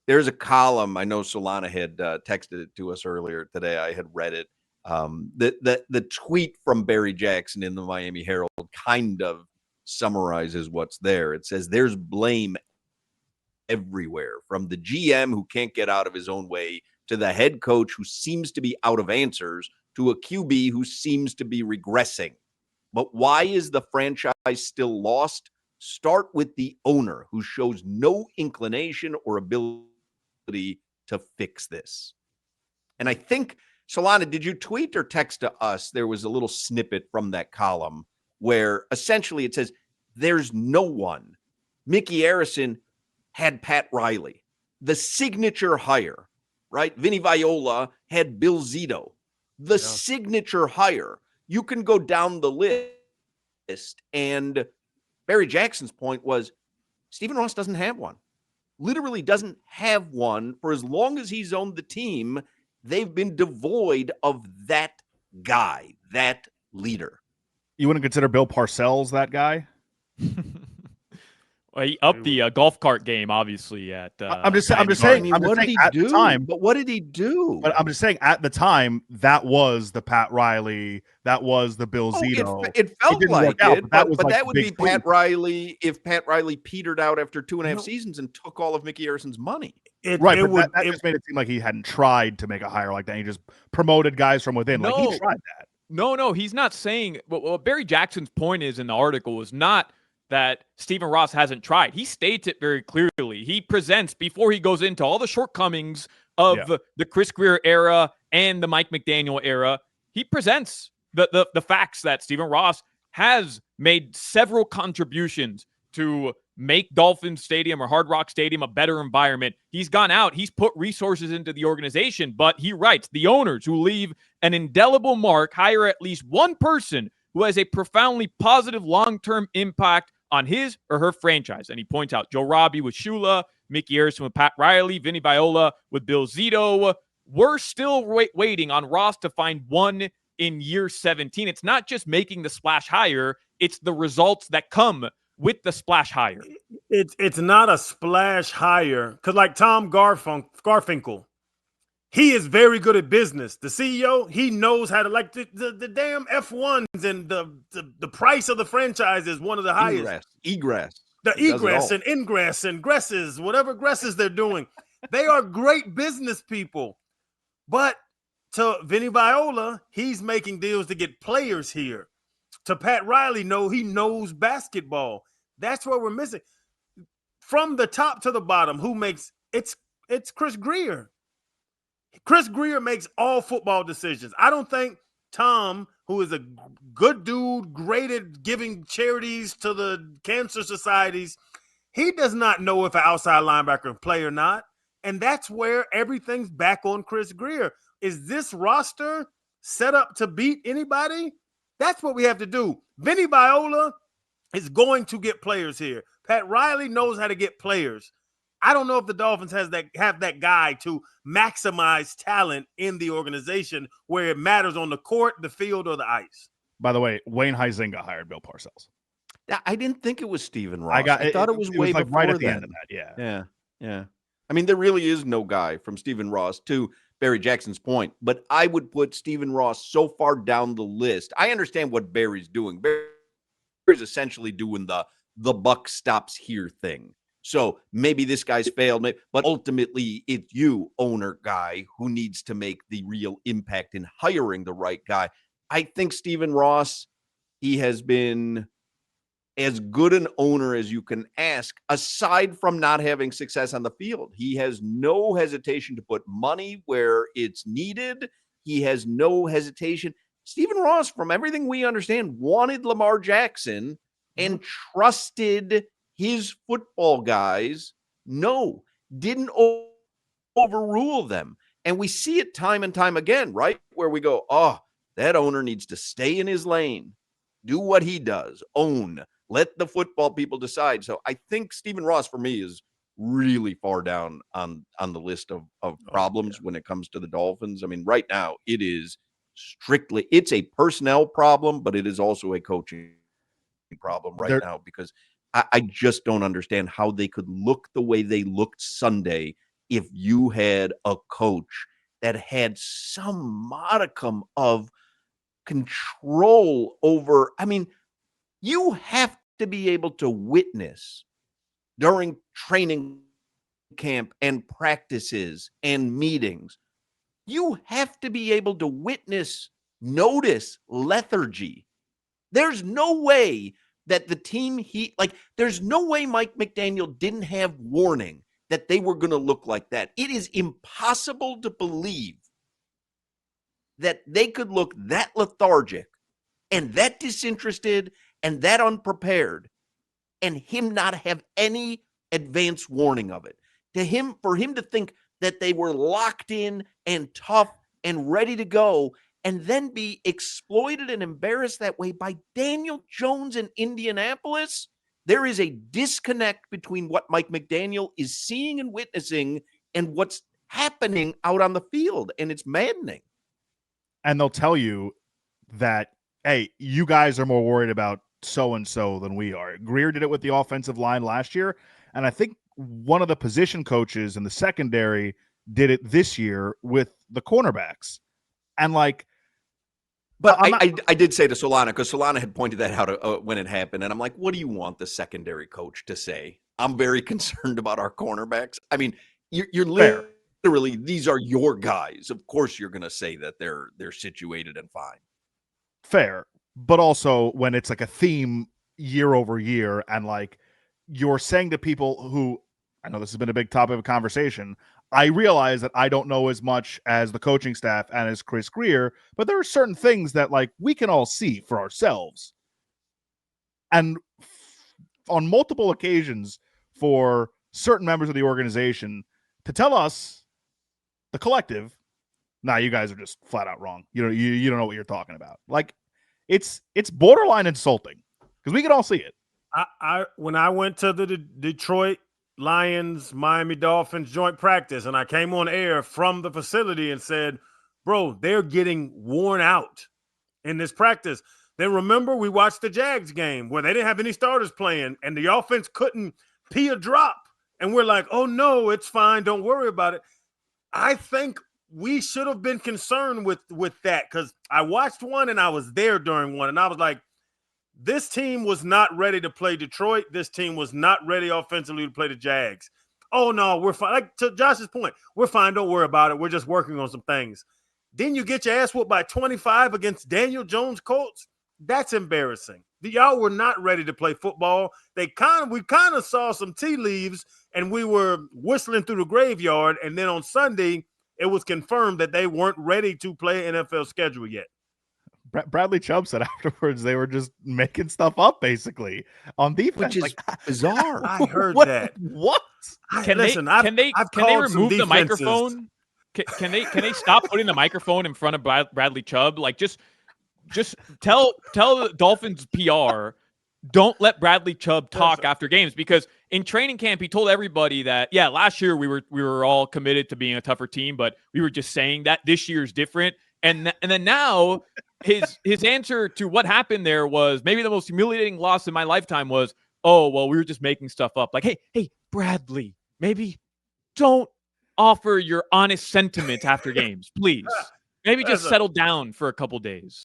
There's a column. I know Solana had texted it to us earlier today. I had read it. The tweet from Barry Jackson in the Miami Herald kind of summarizes what's there. It says there's blame everywhere, from the GM who can't get out of his own way to the head coach who seems to be out of answers to a QB who seems to be regressing. But why is the franchise still lost? Start with the owner, who shows no inclination or ability to fix this. And I think, Solana, did you tweet or text to us? There was a little snippet from that column where essentially it says, there's no one. Mickey Arison had Pat Riley, the signature hire, right? Vinny Viola had Bill Zito, the signature hire. You can go down the list, and Barry Jackson's point was Stephen Ross doesn't have one. Literally doesn't have one. For as long as he's owned the team, they've been devoid of that guy, that leader. You wouldn't consider Bill Parcells that guy? Well, he upped the golf cart game, obviously. I'm just saying. What did he do? But what did he do? But I'm just saying, at the time, that was the Pat Riley, that was the Bill Zito. It felt like it, but like that would be Pat Riley if Pat Riley petered out after 2.5 seasons and took all of Mickey Arison's money. That just made it seem like he hadn't tried to make a hire like that. He just promoted guys from within. No, like he tried that. No, he's not saying. What Barry Jackson's point is in the article is not that Stephen Ross hasn't tried. He states it very clearly. He presents, before he goes into all the shortcomings of the Chris Grier era and the Mike McDaniel era, he presents the facts that Stephen Ross has made several contributions to make Dolphins Stadium or Hard Rock Stadium a better environment. He's gone out. He's put resources into the organization, but he writes, the owners who leave an indelible mark hire at least one person who has a profoundly positive long-term impact on his or her franchise. And he points out Joe Robbie with Shula, Mickey Arison with Pat Riley, Vinny Viola with Bill Zito. We're still waiting on Ross to find one in year 17. It's not just making the splash hire, it's the results that come with the splash hire. It's not a splash hire, because like Tom Garfinkel, he is very good at business. The CEO, he knows how to, like the damn F1s, and the price of the franchise is one of the highest. Egress. The egress and ingress and gresses, whatever gresses they're doing. They are great business people. But to Vinny Viola, he's making deals to get players here. To Pat Riley, he knows basketball. That's what we're missing. From the top to the bottom, who makes it's Chris Grier. Chris Grier makes all football decisions. I don't think Tom, who is a good dude, great at giving charities to the cancer societies, he does not know if an outside linebacker can play or not. And that's where everything's back on Chris Grier. Is this roster set up to beat anybody? That's what we have to do. Vinny Viola is going to get players here. Pat Riley knows how to get players. I don't know if the Dolphins have that guy to maximize talent in the organization where it matters on the court, the field, or the ice. By the way, Wayne Huizenga hired Bill Parcells. I didn't think it was Stephen Ross. I thought it was way like before right at the then. end of that. Yeah. I mean, there really is no guy from Stephen Ross to Barry Jackson's point, but I would put Stephen Ross so far down the list. I understand what Barry's doing. Barry's essentially doing the buck stops here thing. So maybe this guy's failed, but ultimately it's you, owner guy, who needs to make the real impact in hiring the right guy. I think Stephen Ross, he has been as good an owner as you can ask, aside from not having success on the field. He has no hesitation to put money where it's needed. He has no hesitation. Stephen Ross, from everything we understand, wanted Lamar Jackson and trusted his football guys. Didn't overrule them. And we see it time and time again, right? Where we go, that owner needs to stay in his lane, do what he does, own, let the football people decide. So I think Stephen Ross, for me, is really far down on the list of problems when it comes to the Dolphins. I mean, right now, it's a personnel problem, but it is also a coaching problem now, because I just don't understand how they could look the way they looked Sunday if you had a coach that had some modicum of control over. I mean, you have to be able to witness during training camp and practices and meetings. You have to be able to notice lethargy. There's no way that the team there's no way Mike McDaniel didn't have warning that they were going to look like that. It is impossible to believe that they could look that lethargic and that disinterested and that unprepared and him not have any advance warning of it. For him to think that they were locked in and tough and ready to go and then be exploited and embarrassed that way by Daniel Jones in Indianapolis, there is a disconnect between what Mike McDaniel is seeing and witnessing and what's happening out on the field, and it's maddening. And they'll tell you that, hey, you guys are more worried about so-and-so than we are. Greer did it with the offensive line last year, and I think one of the position coaches in the secondary did it this year with the cornerbacks. And but I did say to Solana, because Solana had pointed that out when it happened, and I'm like, what do you want the secondary coach to say? I'm very concerned about our cornerbacks. I mean, you're literally, these are your guys. Of course you're going to say that they're situated and fine. Fair. But also when it's like a theme year over year and you're saying to people who, I know this has been a big topic of conversation, I realize that I don't know as much as the coaching staff and as Chris Greer, but there are certain things that we can all see for ourselves. And on multiple occasions for certain members of the organization to tell us, the collective, nah, you guys are just flat out wrong. You don't know what you're talking about. It's borderline insulting because we can all see it. When I went to the Detroit Lions, Miami Dolphins joint practice, and I came on air from the facility and said, bro, they're getting worn out in this practice. Then remember, we watched the Jags game where they didn't have any starters playing and the offense couldn't pee a drop. And we're like, oh no, it's fine. Don't worry about it. I think we should have been concerned with that because I watched one and I was there during one and I was like, this team was not ready to play Detroit. This team was not ready offensively to play the Jags. Oh, no, we're fine. To Josh's point, we're fine. Don't worry about it. We're just working on some things. Then you get your ass whooped by 25 against Daniel Jones Colts. That's embarrassing. Y'all were not ready to play football. We kind of saw some tea leaves and we were whistling through the graveyard. And then on Sunday, it was confirmed that they weren't ready to play an NFL schedule yet. Bradley Chubb said afterwards they were just making stuff up basically on defense, which is bizarre. I heard that. What? Can they remove the microphone? Can they stop putting the microphone in front of Bradley Chubb? Just tell the Dolphins PR, don't let Bradley Chubb talk after games, because in training camp he told everybody that last year we were all committed to being a tougher team, but we were just saying that this year's different. And then now his answer to what happened there was maybe the most humiliating loss in my lifetime was, oh, well, we were just making stuff up. Hey, Bradley, maybe don't offer your honest sentiment after games, please. Maybe just settle down for a couple days.